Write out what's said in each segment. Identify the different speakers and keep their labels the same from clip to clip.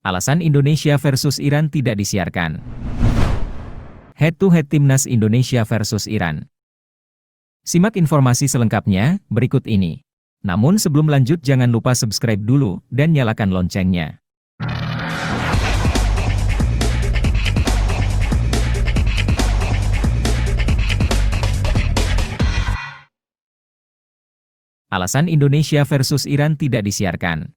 Speaker 1: Alasan Indonesia versus Iran tidak disiarkan. Head-to-head Timnas Indonesia versus Iran. Simak informasi selengkapnya berikut ini. Namun sebelum lanjut jangan lupa subscribe dulu dan nyalakan loncengnya. Alasan Indonesia versus Iran tidak disiarkan.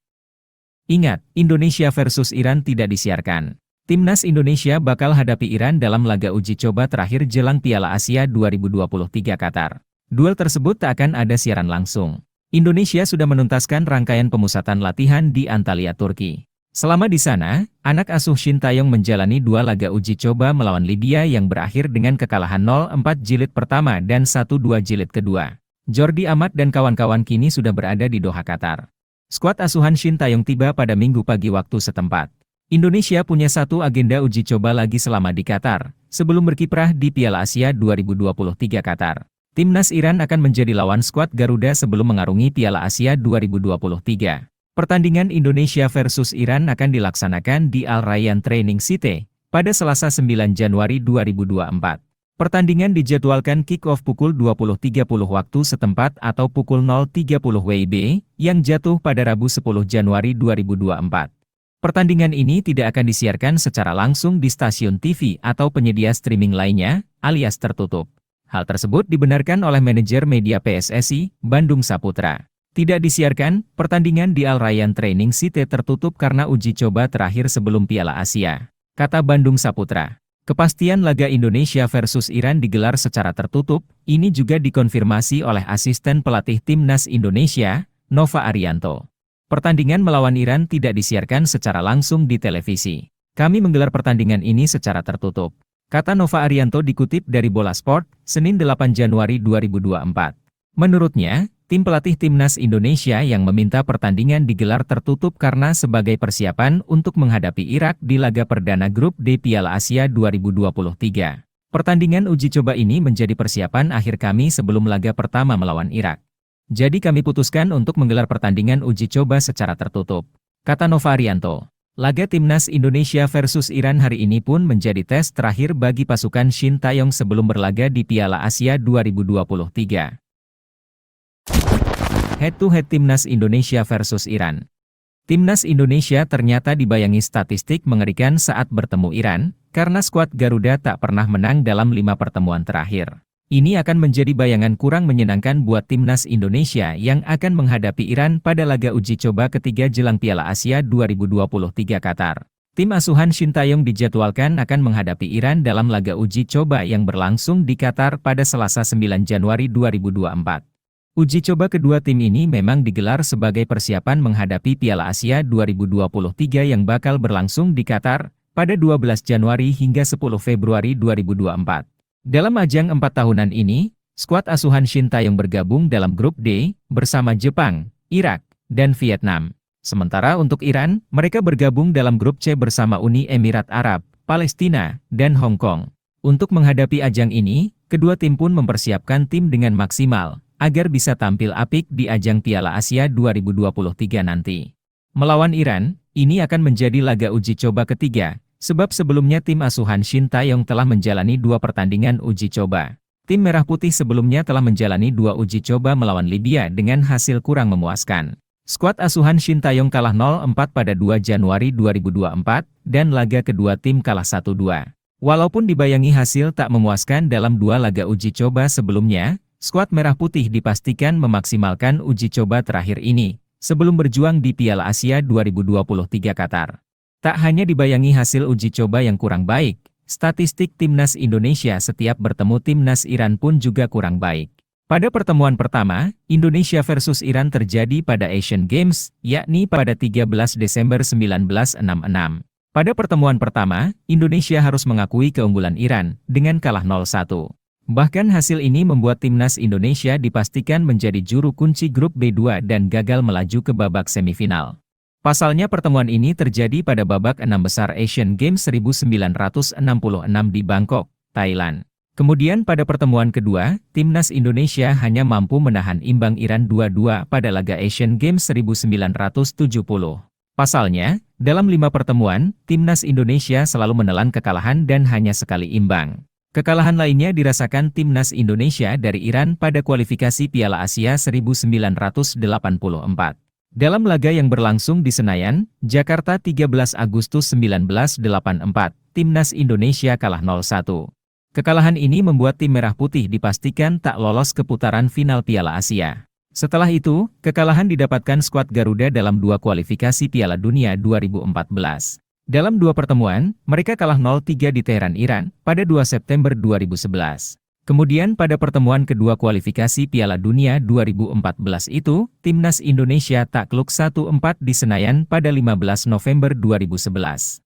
Speaker 1: Ingat, Indonesia versus Iran tidak disiarkan. Timnas Indonesia bakal hadapi Iran dalam laga uji coba terakhir jelang Piala Asia 2023 Qatar. Duel tersebut tak akan ada siaran langsung. Indonesia sudah menuntaskan rangkaian pemusatan latihan di Antalya, Turki. Selama di sana, anak asuh Shin Tae-yong menjalani 2 laga uji coba melawan Libya yang berakhir dengan kekalahan 0-4 jilid pertama dan 1-2 jilid kedua. Jordi Amat dan kawan-kawan kini sudah berada di Doha, Qatar. Skuad asuhan Shin Tae-yong tiba pada Minggu pagi waktu setempat. Indonesia punya 1 agenda uji coba lagi selama di Qatar, sebelum berkiprah di Piala Asia 2023 Qatar. Timnas Iran akan menjadi lawan skuad Garuda sebelum mengarungi Piala Asia 2023. Pertandingan Indonesia versus Iran akan dilaksanakan di Al Rayyan Training City pada Selasa 9 Januari 2024. Pertandingan dijadwalkan kick-off pukul 20.30 waktu setempat atau pukul 0.30 WIB, yang jatuh pada Rabu 10 Januari 2024. Pertandingan ini tidak akan disiarkan secara langsung di stasiun TV atau penyedia streaming lainnya, alias tertutup. Hal tersebut dibenarkan oleh manajer media PSSI, Bandung Saputra. Tidak disiarkan, pertandingan di Al Rayyan Training City tertutup karena uji coba terakhir sebelum Piala Asia, kata Bandung Saputra. Kepastian laga Indonesia versus Iran digelar secara tertutup, ini juga dikonfirmasi oleh asisten pelatih Timnas Indonesia, Nova Arianto. Pertandingan melawan Iran tidak disiarkan secara langsung di televisi. Kami menggelar pertandingan ini secara tertutup, kata Nova Arianto dikutip dari Bola Sport, Senin 8 Januari 2024. Menurutnya, tim pelatih Timnas Indonesia yang meminta pertandingan digelar tertutup karena sebagai persiapan untuk menghadapi Irak di laga perdana grup D Piala Asia 2023. Pertandingan uji coba ini menjadi persiapan akhir kami sebelum laga pertama melawan Irak. Jadi kami putuskan untuk menggelar pertandingan uji coba secara tertutup, kata Nova Arianto. Laga Timnas Indonesia versus Iran hari ini pun menjadi tes terakhir bagi pasukan Shin Tae-yong sebelum berlaga di Piala Asia 2023. Head-to-head Timnas Indonesia versus Iran. Timnas Indonesia ternyata dibayangi statistik mengerikan saat bertemu Iran, karena skuad Garuda tak pernah menang dalam 5 pertemuan terakhir. Ini akan menjadi bayangan kurang menyenangkan buat Timnas Indonesia yang akan menghadapi Iran pada laga uji coba ketiga jelang Piala Asia 2023 Qatar. Tim asuhan Shin Tae-yong dijadwalkan akan menghadapi Iran dalam laga uji coba yang berlangsung di Qatar pada Selasa 9 Januari 2024. Uji coba kedua tim ini memang digelar sebagai persiapan menghadapi Piala Asia 2023 yang bakal berlangsung di Qatar pada 12 Januari hingga 10 Februari 2024. Dalam ajang 4 tahunan ini, skuad asuhan Shin Tae-yong bergabung dalam grup D bersama Jepang, Irak, dan Vietnam. Sementara untuk Iran, mereka bergabung dalam grup C bersama Uni Emirat Arab, Palestina, dan Hong Kong. Untuk menghadapi ajang ini, kedua tim pun mempersiapkan tim dengan maksimal agar bisa tampil apik di ajang Piala Asia 2023 nanti. Melawan Iran, ini akan menjadi laga uji coba ketiga, sebab sebelumnya tim asuhan Shin Tae-yong telah menjalani 2 pertandingan uji coba. Tim Merah Putih sebelumnya telah menjalani 2 uji coba melawan Libya dengan hasil kurang memuaskan. Skuad asuhan Shin Tae-yong kalah 0-4 pada 2 Januari 2024, dan laga kedua tim kalah 1-2. Walaupun dibayangi hasil tak memuaskan dalam 2 laga uji coba sebelumnya, skuad Merah Putih dipastikan memaksimalkan uji coba terakhir ini, sebelum berjuang di Piala Asia 2023 Qatar. Tak hanya dibayangi hasil uji coba yang kurang baik, statistik Timnas Indonesia setiap bertemu Timnas Iran pun juga kurang baik. Pada pertemuan pertama, Indonesia versus Iran terjadi pada Asian Games, yakni pada 13 Desember 1966. Pada pertemuan pertama, Indonesia harus mengakui keunggulan Iran, dengan kalah 0-1. Bahkan hasil ini membuat Timnas Indonesia dipastikan menjadi juru kunci grup B2 dan gagal melaju ke babak semifinal. Pasalnya pertemuan ini terjadi pada babak 6 besar Asian Games 1966 di Bangkok, Thailand. Kemudian pada pertemuan kedua, Timnas Indonesia hanya mampu menahan imbang Iran 2-2 pada laga Asian Games 1970. Pasalnya, Dalam 5 pertemuan, Timnas Indonesia selalu menelan kekalahan dan hanya sekali imbang. Kekalahan lainnya dirasakan Timnas Indonesia dari Iran pada kualifikasi Piala Asia 1984. Dalam laga yang berlangsung di Senayan, Jakarta 13 Agustus 1984, Timnas Indonesia kalah 0-1. Kekalahan ini membuat tim Merah Putih dipastikan tak lolos ke putaran final Piala Asia. Setelah itu, kekalahan didapatkan skuad Garuda dalam 2 kualifikasi Piala Dunia 2014. Dalam 2 pertemuan, mereka kalah 0-3 di Teheran, Iran, pada 2 September 2011. Kemudian pada pertemuan kedua kualifikasi Piala Dunia 2014 itu, Timnas Indonesia takluk 1-4 di Senayan pada 15 November 2011.